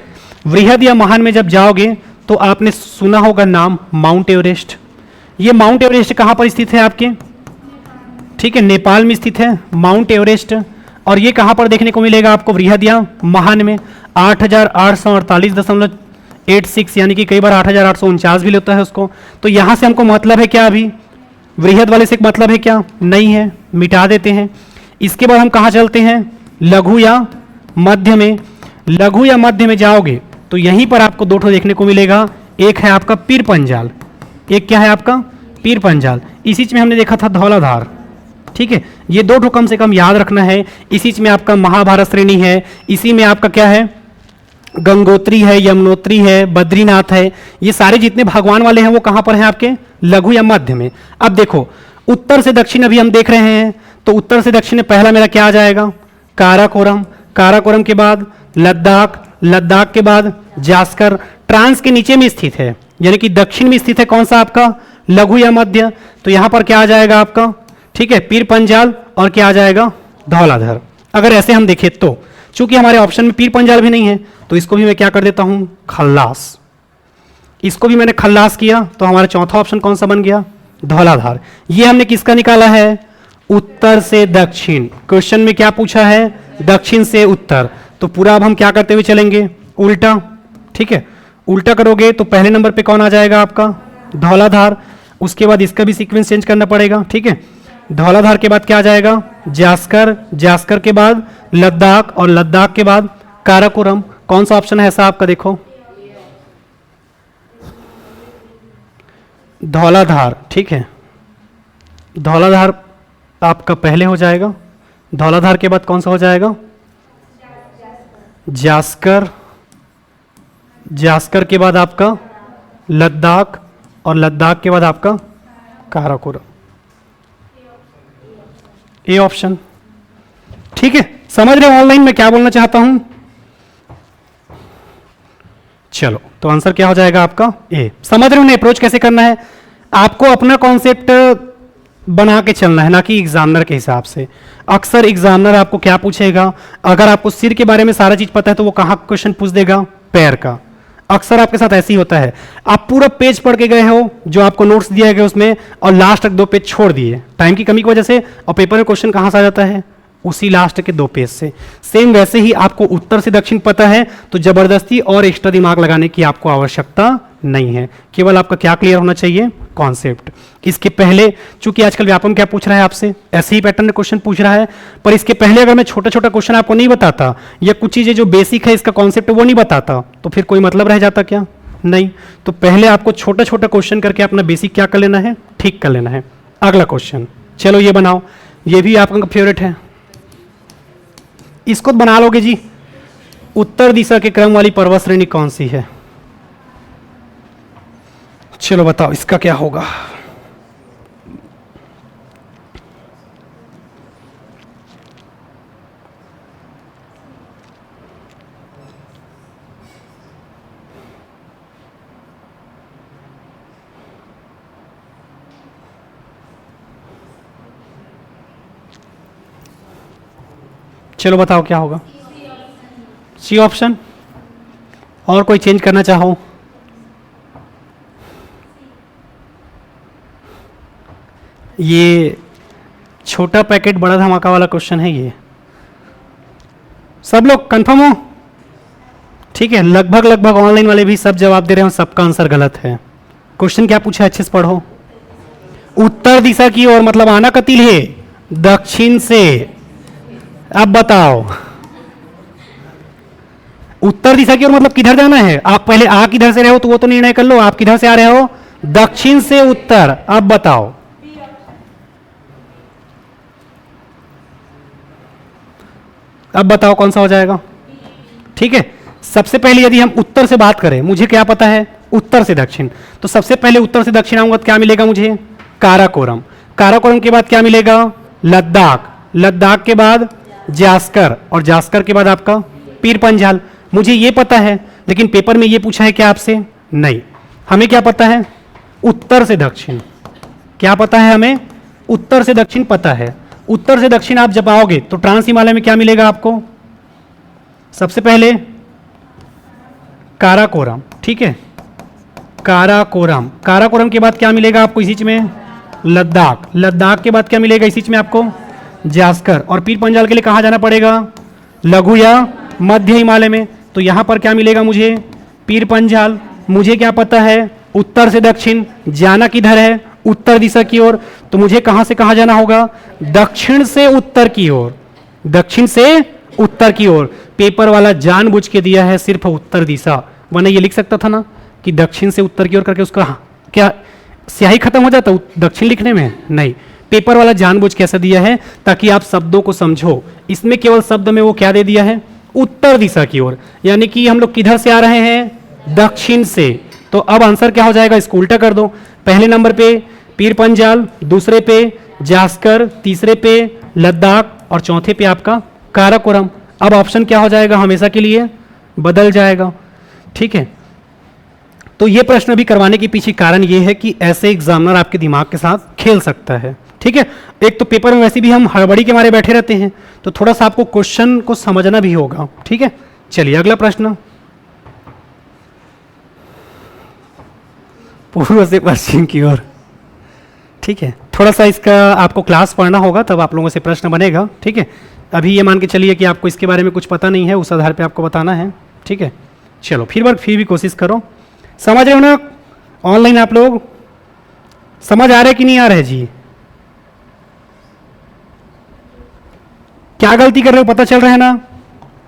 वृहद या महान में जब जाओगे तो आपने सुना होगा नाम माउंट एवरेस्ट। ये माउंट एवरेस्ट कहां पर स्थित है आपके, ठीक है, नेपाल में स्थित है माउंट एवरेस्ट। और ये कहां पर देखने को मिलेगा आपको, वृहद या महान में। 8848.86 यानी कि कई बार 8849 भी लेता है उसको। तो यहां से हमको मतलब है क्या, अभी वृहद वाले से मतलब है क्या, नहीं है, मिटा देते हैं। इसके बाद हम कहां चलते हैं, लघु या मध्य में। लघु या मध्य में जाओगे तो यहीं पर आपको 2 ठो देखने को मिलेगा। एक है आपका पीर पंजाल, एक क्या है आपका पीर पंजाल। इसी में हमने देखा था धौलाधार, ठीक है। ये 2 ठो कम से कम याद रखना है। इसी में आपका महाभारत श्रेणी है, इसी में आपका क्या है गंगोत्री है, यमुनोत्री है, बद्रीनाथ है। ये सारे जितने भगवान वाले हैं वो कहां पर हैं आपके, लघु या मध्य में। अब देखो उत्तर से दक्षिण अभी हम देख रहे हैं, तो उत्तर से दक्षिण में पहला मेरा क्या आ जाएगा, काराकोरम। काराकोरम के बाद लद्दाख, लद्दाख के बाद जास्कर। ट्रांस के नीचे में स्थित है, यानी कि दक्षिण में स्थित है कौन सा आपका, लघु या मध्य। तो यहां पर क्या आ जाएगा आपका, ठीक है, पीर पंजाल, और क्या आ जाएगा धौलाधर। अगर ऐसे हम देखें तो चूंकि हमारे ऑप्शन में पीर पंजाल भी नहीं है तो इसको भी मैं क्या कर देता हूं, खल्लास। इसको भी मैंने खल्लास किया तो हमारा चौथा ऑप्शन कौन सा बन गया, धौलाधार। ये हमने किसका निकाला है, उत्तर से दक्षिण। क्वेश्चन में क्या पूछा है, दक्षिण से उत्तर। तो पूरा अब हम क्या करते हुए चलेंगे, उल्टा, ठीक है। उल्टा करोगे तो पहले नंबर पे कौन आ जाएगा आपका, धौलाधार। उसके बाद इसका भी सीक्वेंस चेंज करना पड़ेगा, ठीक है। धौलाधार के बाद क्या आ जाएगा, जास्कर। जास्कर के बाद लद्दाख, और लद्दाख के बाद काराकोरम। कौन सा ऑप्शन है ऐसा आपका, देखो धौलाधार, ठीक है। धौलाधार आपका पहले हो जाएगा। धौलाधार के बाद कौन सा हो जाएगा, जास्कर। जास्कर के बाद आपका लद्दाख, और लद्दाख के बाद आपका काराकोरम। ए ऑप्शन, ठीक है। समझ रहे हो ऑनलाइन में क्या बोलना चाहता हूं। चलो तो आंसर क्या हो जाएगा आपका ए। समझ रहे हो ना अप्रोच कैसे करना है, आपको अपना कॉन्सेप्ट बना के चलना है, ना कि एग्जामिनर के हिसाब से। अक्सर एग्जामिनर आपको क्या पूछेगा, अगर आपको सिर के बारे में सारा चीज पता है तो वो कहां क्वेश्चन पूछ देगा, पैर का। अक्सर आपके साथ ऐसे ही होता है, आप पूरा पेज पढ़ के गए हो जो आपको नोट्स दिया गया उसमें, और लास्ट तक 2 पेज छोड़ दिए टाइम की कमी की वजह से, और पेपर में क्वेश्चन कहां से आ जाता है, उसी लास्ट के 2 पेज से। सेम वैसे ही आपको उत्तर से दक्षिण पता है तो जबरदस्ती और एक्स्ट्रा दिमाग लगाने की आपको आवश्यकता नहीं है। केवल आपका क्या क्लियर होना चाहिए, कॉन्सेप्ट। इसके पहले चूंकि आजकल व्यापम क्या पूछ रहा है आपसे, ऐसे ही पैटर्न में क्वेश्चन पूछ रहा है, पर इसके पहले अगर मैं छोटा छोटा क्वेश्चन आपको नहीं बताता, या कुछ चीजें जो बेसिक है इसका कॉन्सेप्ट वो नहीं बताता, तो फिर कोई मतलब रह जाता क्या, नहीं। तो पहले आपको छोटा छोटा क्वेश्चन करके अपना बेसिक क्या कर लेना है, ठीक कर लेना है। अगला क्वेश्चन, चलो ये बनाओ, ये भी आपका फेवरेट है, इसको बना लोगे जी। उत्तर दिशा के क्रम वाली पर्वत श्रेणी कौन सी है, चलो बताओ इसका क्या होगा। चलो बताओ क्या होगा, सी ऑप्शन। और कोई चेंज करना चाहो, ये छोटा पैकेट बड़ा धमाका वाला क्वेश्चन है ये। सब लोग कंफर्म हो, ठीक है। लगभग लगभग ऑनलाइन वाले भी सब जवाब दे रहे हो, सबका आंसर गलत है। क्वेश्चन क्या पूछा है अच्छे से पढ़ो। उत्तर दिशा की ओर मतलब आना कतिल है, दक्षिण से। अब बताओ उत्तर दिशा की ओर मतलब किधर जाना है। आप पहले आ किधर से रहे हो तो वो तो निर्णय कर लो, आप किधर से आ रहे हो, दक्षिण से उत्तर। अब बताओ, अब बताओ कौन सा हो जाएगा? ठीक है, सबसे पहले यदि हम उत्तर से बात करें, मुझे क्या पता है? उत्तर से दक्षिण। तो सबसे पहले उत्तर से दक्षिण आऊंगा तो क्या मिलेगा मुझे? काराकोरम। काराकोरम के बाद क्या मिलेगा? लद्दाख। लद्दाख के बाद जास्कर, और जास्कर के बाद आपका पीर पंजाल। मुझे ये पता है, लेकिन पेपर में ये पूछा है क्या आपसे? नहीं। हमें क्या पता है? उत्तर से दक्षिण। क्या पता है हमें? उत्तर से दक्षिण पता है। उत्तर से दक्षिण आप जब आओगे तो ट्रांस हिमालय में क्या मिलेगा आपको? सबसे पहले काराकोरम। ठीक है, काराकोरम। काराकोरम के बाद क्या मिलेगा आपको इसी चीज में? लद्दाख। लद्दाख के बाद क्या मिलेगा इसी चीज में आपको? जास्कर। और पीर पंजाल के लिए कहाँ जाना पड़ेगा? लघु या मध्य हिमालय में। तो यहां पर क्या मिलेगा मुझे? पीर पंजाल। मुझे क्या पता है? उत्तर से दक्षिण। जाना किधर है? उत्तर दिशा की ओर। तो मुझे कहां से कहां जाना होगा? दक्षिण से उत्तर की ओर। दक्षिण से उत्तर की ओर। पेपर वाला जानबूझ के दिया है सिर्फ उत्तर दिशा, वरना ये लिख सकता था ना कि दक्षिण से उत्तर की ओर करके उसका क्या स्याही खत्म हो जाता दक्षिण लिखने में? नहीं, पेपर वाला जानबूझ के ऐसा दिया है ताकि आप शब्दों को समझो। इसमें केवल शब्द में वो क्या दे दिया है? उत्तर दिशा की ओर। यानी कि हम लोग किधर से आ रहे हैं? दक्षिण से। तो अब आंसर क्या हो जाएगा? इसको उल्टा कर दो। पहले नंबर पे पीर पंजाल, दूसरे पे जास्कर, तीसरे पे लद्दाख और चौथे पे आपका काराकोरम। अब ऑप्शन क्या हो जाएगा? हमेशा के लिए बदल जाएगा। ठीक है, तो ये प्रश्न भी करवाने के पीछे कारण ये है कि ऐसे एग्जामिनर आपके दिमाग के साथ खेल सकता है। ठीक है, एक तो पेपर में वैसे भी हम हड़बड़ी के मारे बैठे रहते हैं, तो थोड़ा सा आपको क्वेश्चन को समझना भी होगा। ठीक है, चलिए अगला प्रश्न। पूर्व से पश्चिम की ओर। ठीक है, थोड़ा सा इसका आपको क्लास पढ़ना होगा, तब आप लोगों से प्रश्न बनेगा। ठीक है, अभी ये मान के चलिए कि आपको इसके बारे में कुछ पता नहीं है, उस आधार पे आपको बताना है। ठीक है, चलो फिर भी कोशिश करो। समझ रहे हो ना? ऑनलाइन आप लोग समझ आ रहे कि नहीं आ रहे जी? क्या गलती कर रहे हो पता चल रहा है ना?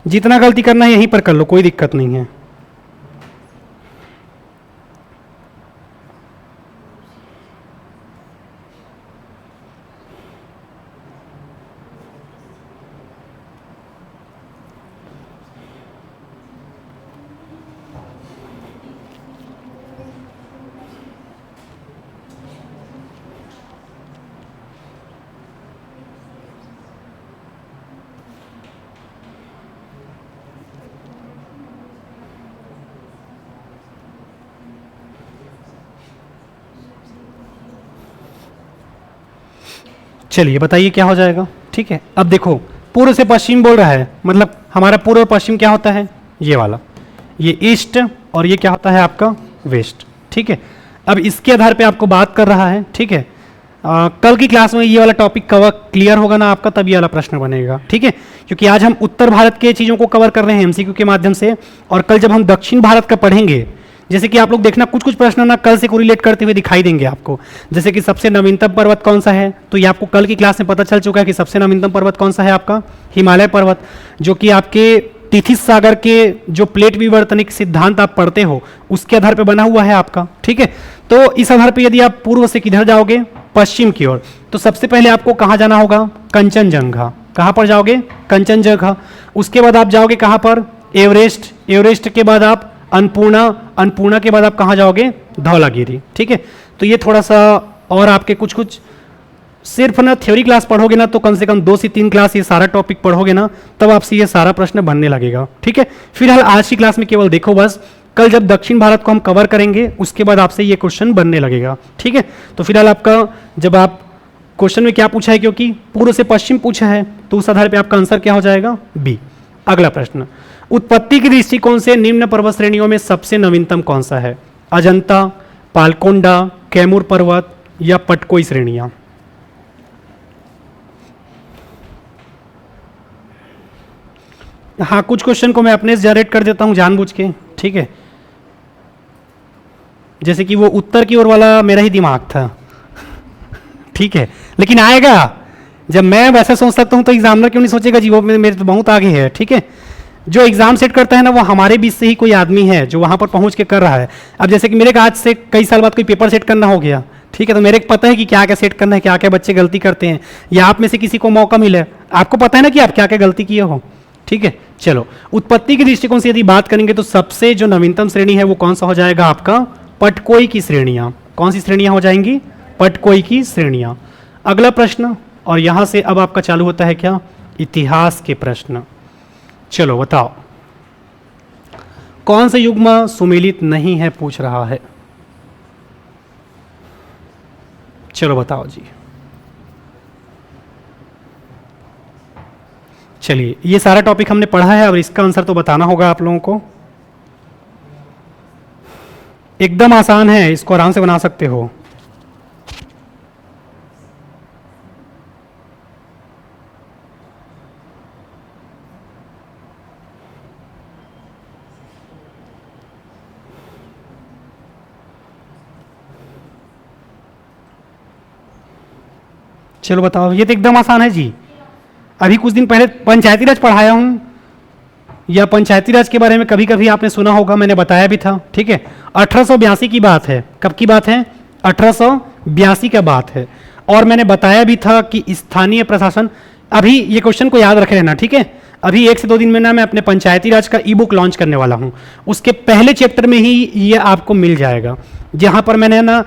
जितना गलती करना है यहीं पर कर लो, कोई दिक्कत नहीं है। चलिए बताइए क्या हो जाएगा। ठीक है, अब देखो पूर्व से पश्चिम बोल रहा है, मतलब हमारा पूर्व और पश्चिम क्या होता है? ये वाला, ये ईस्ट, और ये क्या होता है आपका? वेस्ट। ठीक है, अब इसके आधार पे आपको बात कर रहा है। ठीक है, कल की क्लास में ये वाला टॉपिक कवर क्लियर होगा ना आपका, तब ये वाला प्रश्न बनेगा। ठीक है, क्योंकि आज हम उत्तर भारत के चीज़ों को कवर कर रहे हैं एमसीक्यू के माध्यम से, और कल जब हम दक्षिण भारत का पढ़ेंगे, जैसे कि आप लोग देखना कुछ कुछ प्रश्न ना कल से कोरिलेट करते हुए दिखाई देंगे आपको। जैसे कि सबसे नवीनतम पर्वत कौन सा है, तो ये आपको कल की क्लास में पता चल चुका है कि सबसे नवीनतम पर्वत कौन सा है आपका? हिमालय पर्वत, जो कि आपके तिथिस सागर के जो प्लेट विवर्तनिक सिद्धांत आप पढ़ते हो उसके आधार पर बना हुआ है आपका। ठीक है, तो इस आधार पर यदि आप पूर्व से किधर जाओगे? पश्चिम की ओर, तो सबसे पहले आपको कहाँ जाना होगा? कंचनजंगा। कहाँ पर जाओगे? कंचनजंगा। उसके बाद आप जाओगे कहाँ पर? एवरेस्ट। एवरेस्ट के बाद आप अन्नपूर्णा। अन्नपूर्णा के बाद आप कहाँ जाओगे? धौलागिरी। ठीक है, तो ये थोड़ा सा और आपके कुछ कुछ सिर्फ ना थ्योरी क्लास पढ़ोगे ना, तो कम से कम 2 से 3 क्लास ये सारा टॉपिक पढ़ोगे ना, तब आपसे ये सारा प्रश्न बनने लगेगा। ठीक है, फिलहाल आज की क्लास में केवल देखो बस, कल जब दक्षिण भारत को हम कवर करेंगे उसके बाद आपसे ये क्वेश्चन बनने लगेगा। ठीक है, तो फिलहाल आपका जब आप क्वेश्चन में क्या पूछा है, क्योंकि पूर्व से पश्चिम पूछा है, तो उस आधार पर आपका आंसर क्या हो जाएगा? बी। अगला प्रश्न, उत्पत्ति के दृष्टिकोण से निम्न पर्वत श्रेणियों में सबसे नवीनतम कौन सा है? अजंता, पालकोंडा, कैमूर पर्वत या पटकोई श्रेणियां? हाँ, कुछ क्वेश्चन को मैं अपने से जनरेट कर देता हूं जानबूझ के। ठीक है, जैसे कि वो उत्तर की ओर वाला मेरा ही दिमाग था। ठीक है, लेकिन आएगा। जब मैं वैसा सोच सकता हूं तो एग्जामिनर क्यों नहीं सोचेगा जी? वो मेरे तो बहुत आगे है। ठीक है, जो एग्जाम सेट करता है ना वो हमारे बीच से ही कोई आदमी है जो वहां पर पहुंच के कर रहा है। अब जैसे कि मेरे को आज से कई साल बाद कोई पेपर सेट करना हो गया, ठीक है, तो मेरे को पता है कि क्या क्या सेट करना है, क्या क्या बच्चे गलती करते हैं, या आप में से किसी को मौका मिले, आपको पता है ना कि आप क्या क्या गलती किए हो, ठीक है। चलो, उत्पत्ति के दृष्टिकोण से यदि बात करेंगे तो सबसे जो नवीनतम श्रेणी है वो कौन सा हो जाएगा आपका, पटकोई की श्रेणियां। कौन सी श्रेणियां हो जाएंगी, पटकोई की श्रेणियां। अगला प्रश्न, और यहां से अब आपका चालू होता है क्या, इतिहास के प्रश्न। चलो बताओ, कौन सा युग्म सुमेलित नहीं है पूछ रहा है, चलो बताओ जी। चलिए, ये सारा टॉपिक हमने पढ़ा है, अब इसका आंसर तो बताना होगा आप लोगों को। एकदम आसान है, इसको आराम से बना सकते हो। चलो बताओ, ये तो एकदम आसान है जी। अभी कुछ दिन पहले पंचायती राज पढ़ाया हूं, या पंचायती राज के बारे में कभी कभी आपने सुना होगा, मैंने बताया भी था, ठीक है। 1882 की बात है। कब की बात है, 1882 का बात है। और मैंने बताया भी था कि स्थानीय प्रशासन, अभी ये क्वेश्चन को याद रखे रहना, ठीक है। अभी 1 से 2 दिन में ना मैं अपने पंचायती राज का ई बुक लॉन्च करने वाला हूं, उसके पहले चैप्टर में ही ये आपको मिल जाएगा, जहां पर मैंने ना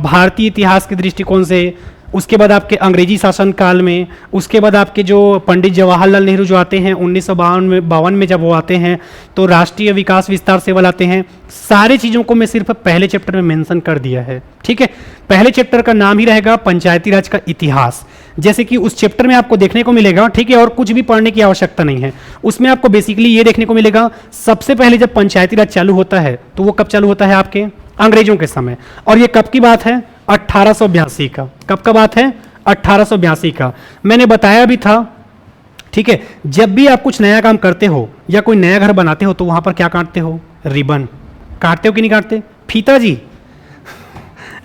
भारतीय इतिहास के दृष्टिकोण से, उसके बाद आपके अंग्रेजी शासन काल में, उसके बाद आपके जो पंडित जवाहरलाल नेहरू जो आते हैं 1952 में जब वो आते हैं, तो राष्ट्रीय विकास विस्तार सेवल आते हैं, सारी चीज़ों को मैं सिर्फ पहले चैप्टर में मेंशन कर दिया है, ठीक है। पहले चैप्टर का नाम ही रहेगा पंचायती राज का इतिहास, जैसे कि उस चैप्टर में आपको देखने को मिलेगा, ठीक है, और कुछ भी पढ़ने की आवश्यकता नहीं है। उसमें आपको बेसिकली ये देखने को मिलेगा, सबसे पहले जब पंचायती राज चालू होता है तो वो कब चालू होता है, आपके अंग्रेजों के समय। और ये कब की बात है, 1882 का। कब का बात है, 1882 का। मैंने बताया भी था, ठीक है, जब भी आप कुछ नया काम करते हो या कोई नया घर बनाते हो तो वहां पर क्या काटते हो, रिबन काटते हो कि नहीं काटते, फीता जी।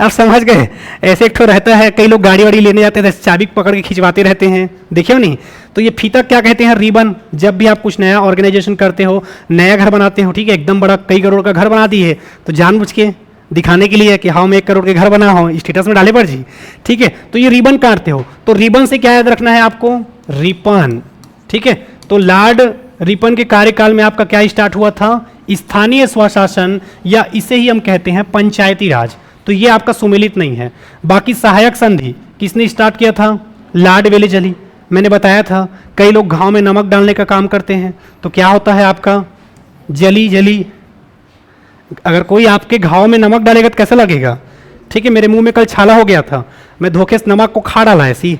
आप समझ गए, ऐसे एक ठो रहता है, कई लोग गाड़ी वाड़ी लेने जाते हैं चाबी पकड़ के खिंचवाते रहते हैं, देखे हो नहीं, तो ये फीता क्या कहते हैं, रिबन। जब भी आप कुछ नया ऑर्गेनाइजेशन करते हो, नया घर बनाते हो, ठीक है, एकदम बड़ा कई करोड़ का घर बना दिए, तो जानबूझ के दिखाने के लिए कि हाँ मैं 1 करोड़ के घर बना हूं, स्टेटस में डाले पर जी, ठीक है, तो ये रिबन काटते हो। तो रिबन से क्या याद रखना है आपको, रिपन, ठीक है। तो लॉर्ड रिपन के कार्यकाल में आपका क्या स्टार्ट हुआ था, स्थानीय स्वशासन, या इसे ही हम कहते हैं पंचायती राज। तो ये आपका सुमेलित नहीं है। बाकी सहायक संधि किसने स्टार्ट किया था, लॉर्ड वेलेजली। मैंने बताया था कई लोग घाव में नमक डालने का काम करते हैं, तो क्या होता है आपका, जली जली। अगर कोई आपके घाव में नमक डालेगा तो कैसा लगेगा, ठीक है। मेरे मुंह में कल छाला हो गया था, मैं धोखे से नमक को खा डाला, ऐसी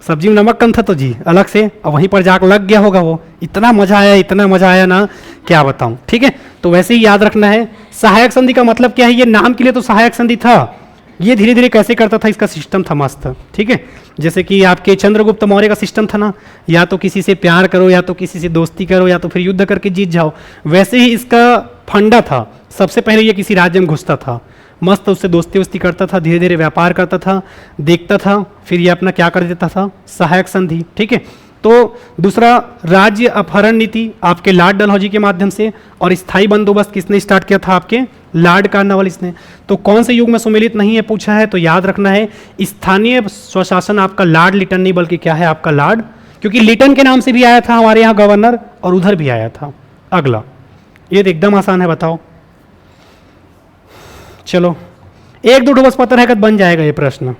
सब्जी में नमक कम था तो जी अलग से, और वहीं पर जाकर लग गया होगा वो, इतना मजा आया, इतना मजा आया ना, क्या बताऊं, ठीक है। तो वैसे ही याद रखना है। सहायक संधि का मतलब क्या है, ये नाम के लिए तो सहायक संधि था, ये धीरे धीरे कैसे करता था, इसका सिस्टम था मस्त, ठीक है। जैसे कि आपके चंद्रगुप्त मौर्य का सिस्टम था ना, या तो किसी से प्यार करो, या तो किसी से दोस्ती करो, या तो फिर युद्ध करके जीत जाओ, वैसे ही इसका फंडा था। सबसे पहले ये किसी राज्य में घुसता था, मस्त उससे दोस्ती वोस्ती करता था, धीरे धीरे व्यापार करता था, देखता था, फिर ये अपना क्या कर देता था, सहायक संधि, ठीक है। तो दूसरा, राज्य अपहरण नीति आपके लॉर्ड डलहौजी के माध्यम से, और स्थायी बंदोबस्त किसने स्टार्ट किया था, आपके लॉर्ड कार्नवालिस ने। तो कौन से युग में सुमेलित नहीं है पूछा है, तो याद रखना है स्थानीय स्वशासन आपका लॉर्ड लिटन नहीं, बल्कि क्या है आपका लॉर्ड, क्योंकि लिटन के नाम से भी आया था हमारे यहाँ गवर्नर, और उधर भी आया था। अगला, ये तो एकदम आसान है, बताओ। चलो 1-2 बस पता रहेगा बन जाएगा ये प्रश्न।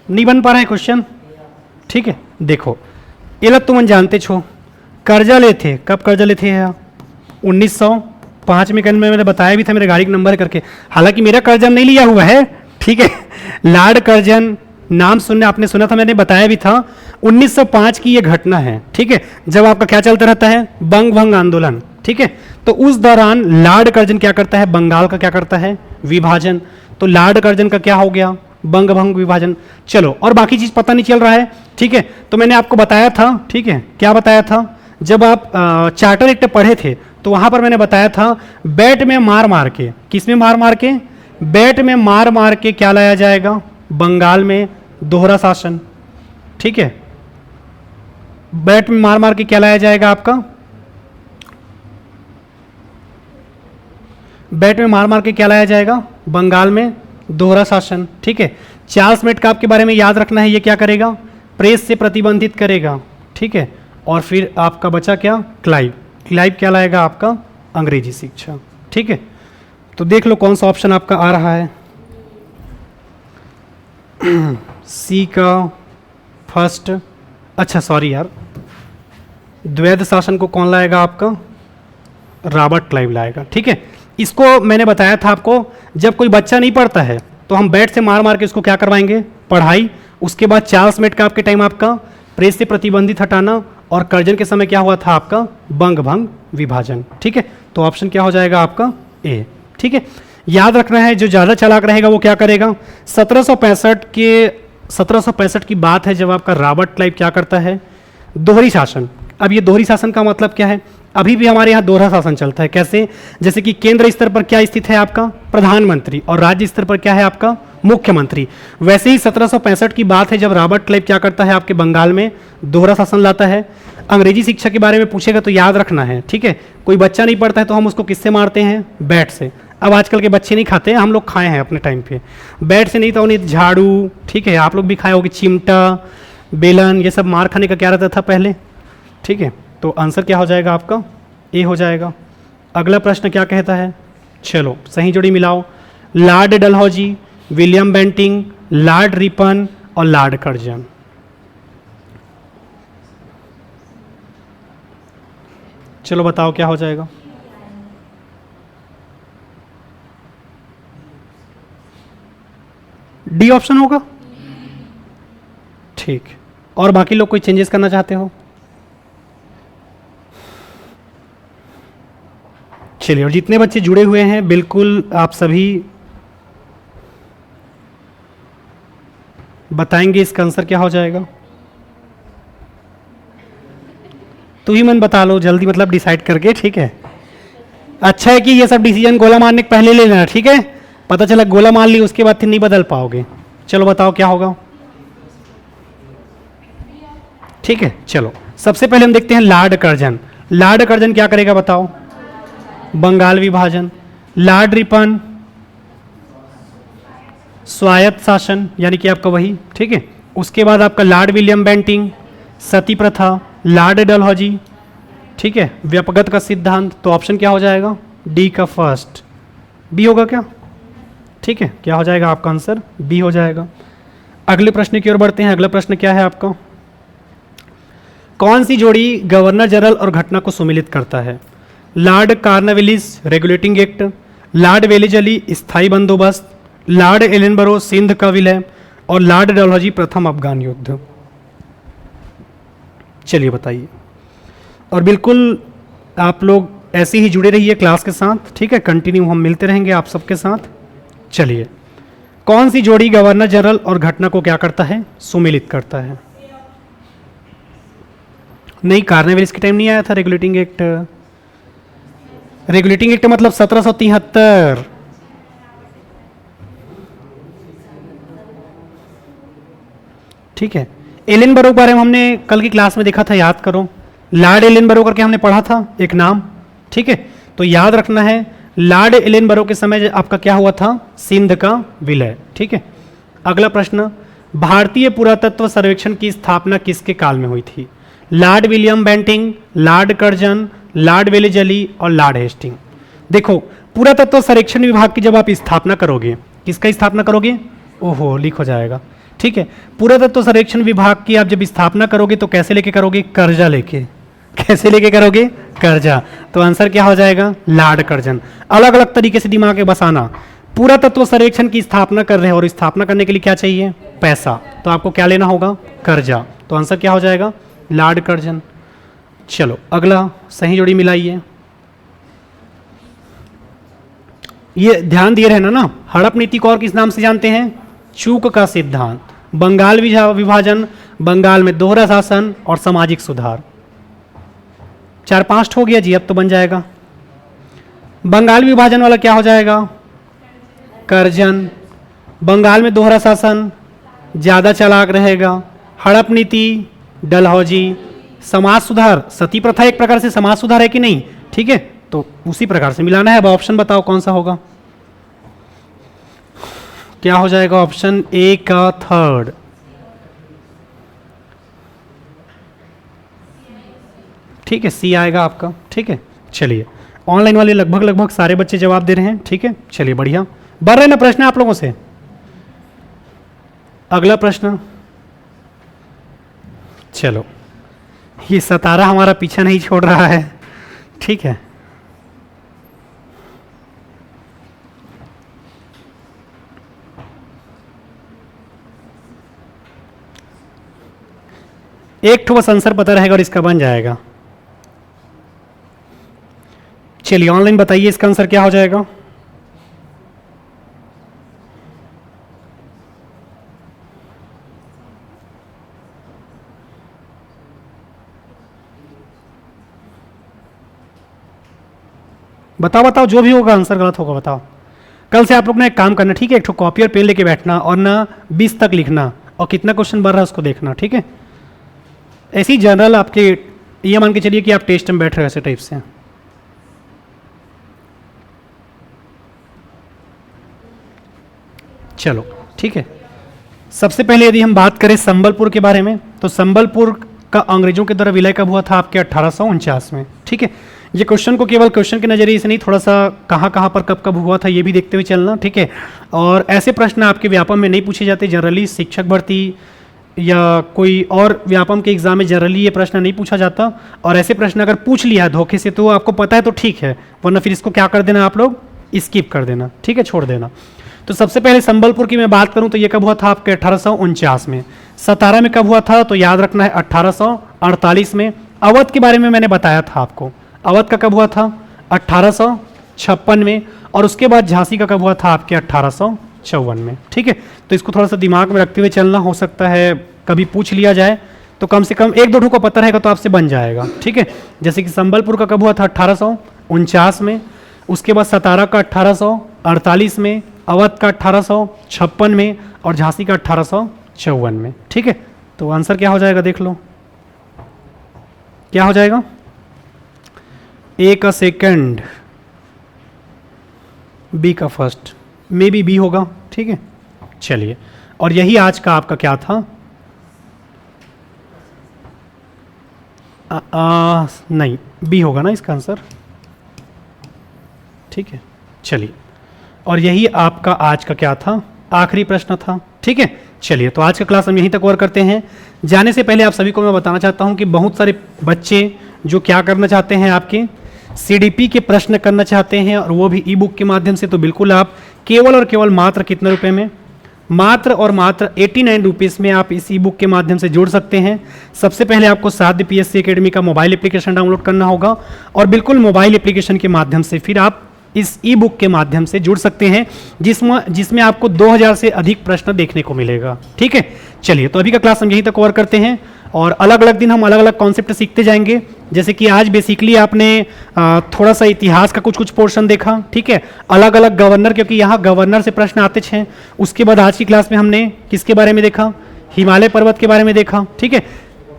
नहीं बन पा रहा है क्वेश्चन, ठीक है। देखो, ये लग तुम जानते छो, कर्जा ले थे, कब कर्जा ले थे, 1905 में। कल मैंने बताया भी था मेरे गाड़ी का नंबर करके, हालांकि मेरा कर्जा नहीं लिया हुआ है, ठीक है। लॉर्ड कर्जन नाम सुनने आपने सुना था, मैंने बताया भी था। 1905 की ये घटना है, ठीक है, जब आपका क्या चलता रहता है, बंग भंग आंदोलन, ठीक है। तो उस दौरान लॉर्ड कर्जन क्या करता है, बंगाल का क्या करता है, विभाजन। तो लॉर्ड कर्जन का क्या हो गया, बंग भंग विभाजन। चलो, और बाकी चीज पता नहीं चल रहा है, ठीक है। तो मैंने आपको बताया था, ठीक है, क्या बताया था, जब आप चार्टर एक्ट पढ़े थे तो वहां पर मैंने बताया था बैट में मार मार के, किस में मार मार के, बैट में मार मार के क्या लाया जाएगा, बंगाल में दोहरा शासन, ठीक है। बैट में मार मार के क्या लाया जाएगा आपका, बैट में मार मार के क्या लाया जाएगा, बंगाल में दोहरा शासन, ठीक है। चार्ल्स मेटकाफ के बारे में याद रखना है, ये क्या करेगा, प्रेस से प्रतिबंधित करेगा, ठीक है। और फिर आपका बचा क्या, क्लाइव, क्लाइव क्या लाएगा आपका, अंग्रेजी शिक्षा, ठीक है। तो देख लो कौन सा ऑप्शन आपका आ रहा है, सी का फर्स्ट, अच्छा सॉरी यार, द्वैध शासन को कौन लाएगा आपका, रॉबर्ट क्लाइव लाएगा, ठीक है। इसको मैंने बताया था आपको, जब कोई बच्चा नहीं पढ़ता है तो हम बैट से मार मार के उसको क्या करवाएंगे, पढ़ाई। उसके बाद चार्ल्स मेटकाफ के टाइम आपका प्रेस से प्रतिबंधित हटाना, और कर्जन के समय क्या हुआ था आपका, बंग भंग विभाजन, ठीक है। तो ऑप्शन क्या हो जाएगा आपका, ए, ठीक है। याद रखना है, जो ज़्यादा चालाक रहेगा वो क्या करेगा, 1765 की बात है जब आपका रॉबर्ट क्लाइव क्या करता है, दोहरी शासन। अब ये दोहरी शासन का मतलब क्या है, अभी भी हमारे यहाँ दोहरा शासन चलता है, कैसे, जैसे कि केंद्र स्तर पर क्या स्थित है आपका, प्रधानमंत्री, और राज्य स्तर पर क्या है आपका, मुख्यमंत्री। वैसे ही 1765 की बात है जब रॉबर्ट क्लाइव क्या करता है आपके बंगाल में दोहरा शासन लाता है। अंग्रेजी शिक्षा के बारे में पूछेगा तो याद रखना है, ठीक है। कोई बच्चा नहीं पढ़ता है तो हम उसको किससे मारते हैं, बैट से। अब आजकल के बच्चे नहीं खाते हैं, हम लोग खाए हैं अपने टाइम पे, बैट से नहीं तो उन्हें झाड़ू, ठीक है, आप लोग भी खाए होगे, चिमटा, बेलन, ये सब मार खाने का क्या रहता था पहले, ठीक है। तो आंसर क्या हो जाएगा आपका, ए हो जाएगा। अगला प्रश्न क्या कहता है, चलो सही जोड़ी मिलाओ, Lord Dalhousie, William Bentinck, Lord Ripon और लॉर्ड कर्जन। चलो बताओ क्या हो जाएगा, डी ऑप्शन होगा, ठीक। और बाकी लोग कोई चेंजेस करना चाहते हो, चलिए। और जितने बच्चे जुड़े हुए हैं बिल्कुल आप सभी बताएंगे इसका आंसर क्या हो जाएगा, तू ही मन बता लो जल्दी, मतलब डिसाइड करके, ठीक है। अच्छा है कि ये सब डिसीजन गोला मारने के पहले ले लेना, ठीक है, पता चला गोला मार ली उसके बाद फिर नहीं बदल पाओगे। चलो बताओ क्या होगा, ठीक है। चलो सबसे पहले हम देखते हैं लॉर्ड कर्जन। लॉर्ड कर्जन क्या करेगा बताओ, बंगाल विभाजन। लॉर्ड रिपन स्वायत्त शासन, यानी कि आपका वही, ठीक है। उसके बाद आपका लॉर्ड विलियम बेंटिंग, सती प्रथा। लॉर्ड डलहौजी, ठीक है, व्यपगत का सिद्धांत। तो ऑप्शन क्या हो जाएगा, डी का फर्स्ट, बी होगा क्या, ठीक है। क्या हो जाएगा आपका आंसर, बी हो जाएगा। अगले प्रश्न की ओर बढ़ते हैं। अगला प्रश्न क्या है आपका, कौन सी जोड़ी गवर्नर जनरल और घटना को सुमिलित करता है, Lord Cornwallis regulating act, Lord Wellesley स्थायी बंदोबस्त, लॉर्ड एलनबरो सिंध का विलय और लॉर्ड डलहौजी प्रथम अफगान युद्ध। चलिए बताइए। और बिल्कुल आप लोग ऐसे ही जुड़े रहिए क्लास के साथ, ठीक है, कंटिन्यू हम मिलते रहेंगे आप सबके साथ। चलिए, कौन सी जोड़ी गवर्नर जनरल और घटना को क्या करता है, सुमिलित करता है। नहीं, कार्नवालिस के टाइम नहीं आया था रेगुलेटिंग एक्ट। रेगुलेटिंग एक्ट मतलब 1773, ठीक है। एलनबरो के बारे में हमने कल की क्लास में देखा था, याद करो, लॉर्ड एलनबरो करके हमने पढ़ा था एक नाम, ठीक है। तो याद रखना है लॉर्ड एलनबरो के समय आपका क्या हुआ था, सिंध का विलय, ठीक है। अगला प्रश्न, भारतीय पुरातत्व सर्वेक्षण की स्थापना किसके काल में हुई थी, Lord William Bentinck, Lord Curzon, Lord Wellesley और लॉर्ड हेस्टिंग। देखो, पुरातत्व सर्वेक्षण विभाग की जब आप स्थापना करोगे, किसका स्थापना करोगे, ओहो लीक हो जाएगा, ठीक है। पुरातत्व सर्वेक्षण विभाग की आप जब स्थापना करोगे तो कैसे लेके करोगे, कर्जा लेके। कैसे लेके करोगे, कर्जा। तो आंसर क्या हो जाएगा, लॉर्ड कर्जन। अलग अलग तरीके से दिमाग में बसाना। पुरातत्व सर्वेक्षण की स्थापना कर रहे हैं और स्थापना करने के लिए क्या चाहिए, पैसा, तो आपको क्या लेना होगा, कर्जा। तो आंसर क्या हो जाएगा, लॉर्ड कर्जन। चलो अगला, सही जोड़ी मिलाइए। ये ध्यान दिए रहना ना, हड़प नीति को और किस नाम से जानते हैं, चूक का सिद्धांत, बंगाल विभाजन, बंगाल में दोहरा शासन और सामाजिक सुधार। 4-5 हो गया जी, अब तो बन जाएगा। बंगाल विभाजन वाला क्या हो जाएगा? कर्जन। बंगाल में दोहरा शासन, ज़्यादा चालाक रहेगा। हड़प नीति, डलहौजी। समाज सुधार, सती प्रथा एक प्रकार से समाज सुधार है कि नहीं? ठीक है, तो उसी प्रकार से मिलाना है। अब ऑप्शन बताओ कौन सा होगा, क्या हो जाएगा? ऑप्शन ए का थर्ड। ठीक है, सी आएगा आपका। ठीक है, चलिए ऑनलाइन वाले लगभग सारे बच्चे जवाब दे रहे हैं। ठीक है, चलिए बढ़िया। बढ़ रहे ना प्रश्न आप लोगों से? अगला प्रश्न, चलो ये सतारा हमारा पीछा नहीं छोड़ रहा है। ठीक है, एक ठो बस आंसर पता रहेगा और इसका बन जाएगा। चलिए ऑनलाइन बताइए इसका आंसर क्या हो जाएगा? बताओ बताओ, जो भी होगा आंसर गलत होगा बताओ। कल से आप लोग ने एक काम करना, ठीक है, एक ठो कॉपी और पेन लेके बैठना और ना 20 तक लिखना और कितना क्वेश्चन बन रहा है उसको देखना। ठीक है, ऐसी जनरल आपके, ये मान के चलिए कि आप टेस्ट में बैठ रहे हो ऐसे टाइप से। चलो ठीक है, सबसे पहले यदि हम बात करें संबलपुर के बारे में, तो संबलपुर का अंग्रेजों के द्वारा विलय कब हुआ था? आपके 1849 में। ठीक है, ये क्वेश्चन को केवल क्वेश्चन के नजरिए से नहीं, थोड़ा सा कहाँ कहाँ पर कब कब हुआ था ये भी देखते हुए चलना। ठीक है, और ऐसे प्रश्न आपके व्यापम में नहीं पूछे जाते जनरली, शिक्षक भर्ती या कोई और व्यापम के एग्जाम में जनरली ये प्रश्न नहीं पूछा जाता। और ऐसे प्रश्न अगर पूछ लिया धोखे से तो आपको पता है तो ठीक है, वरना फिर इसको क्या कर देना आप लोग, स्किप कर देना। ठीक है, छोड़ देना। तो सबसे पहले संबलपुर की मैं बात करूं तो ये कब हुआ था? आपके 1849 में। सतारा में कब हुआ था? तो याद रखना है 1848 में। अवध के बारे में मैंने बताया था आपको, अवध का कब हुआ था? 1856 में। और उसके बाद झांसी का कब हुआ था? आपके 1854 में। ठीक है, तो इसको थोड़ा सा दिमाग में रखते हुए चलना, हो सकता है कभी पूछ लिया जाए तो कम से कम 1-2 को पता रहेगा तो आपसे बन जाएगा। ठीक है, जैसे कि संबलपुर का कब हुआ था? 1849 में। उसके बाद सतारा का 1848 में, अवध का 1856 में और झांसी का 1854 में। ठीक है, तो आंसर क्या हो जाएगा देख लो, क्या हो जाएगा? ए का सेकंड, बी का फर्स्ट, मे बी बी होगा। ठीक है, चलिए, और यही आज का आपका क्या था? नहीं, बी होगा ना इसका आंसर। ठीक है, चलिए, और यही आपका आज का क्या था? आखिरी प्रश्न था। ठीक है, चलिए, तो आज का क्लास हम यहीं तक कवर करते हैं। जाने से पहले आप सभी को मैं बताना चाहता हूं कि बहुत सारे बच्चे जो क्या करना चाहते हैं, आपके सीडीपी के प्रश्न करना चाहते हैं और वो भी ई बुक के माध्यम से, तो बिल्कुल आप केवल और केवल मात्र कितने रुपए में? मात्र और मात्र 89 रुपीज़ में आप इस ई बुक के माध्यम से जुड़ सकते हैं। सबसे पहले आपको साध्य पीएससी एकेडमी का मोबाइल एप्लीकेशन डाउनलोड करना होगा और बिल्कुल मोबाइल एप्लीकेशन के माध्यम से फिर आप इस ई बुक के माध्यम से जुड़ सकते हैं, जिसमें आपको 2000 से अधिक प्रश्न देखने को मिलेगा। ठीक है, चलिए, तो अभी का क्लास हम यहीं तक कवर करते हैं और अलग अलग दिन हम अलग अलग कॉन्सेप्ट सीखते जाएंगे। जैसे कि आज बेसिकली आपने थोड़ा सा इतिहास का कुछ पोर्शन देखा। ठीक है, अलग अलग गवर्नर, क्योंकि यहाँ गवर्नर से प्रश्न आते हैं। उसके बाद आज की क्लास में हमने किसके बारे में देखा? हिमालय पर्वत के बारे में देखा। ठीक है,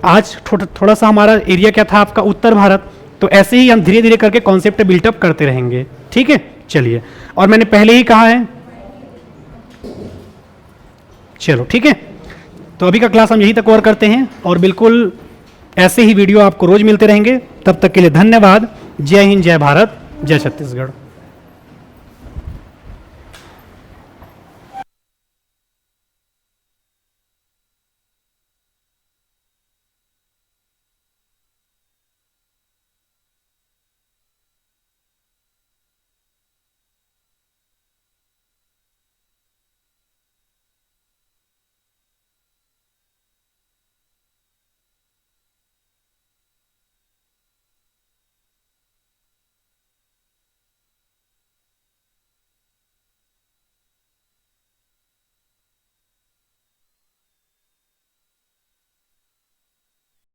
आज थोड़ा सा हमारा एरिया क्या था? आपका उत्तर भारत। तो ऐसे ही हम धीरे धीरे करके कॉन्सेप्ट बिल्टअप करते रहेंगे। ठीक है, चलिए, और मैंने पहले ही कहा है, चलो ठीक है, तो अभी का क्लास हम यहीं तक कवर करते हैं और बिल्कुल ऐसे ही वीडियो आपको रोज मिलते रहेंगे। तब तक के लिए धन्यवाद। जय हिंद, जय भारत, जय छत्तीसगढ़।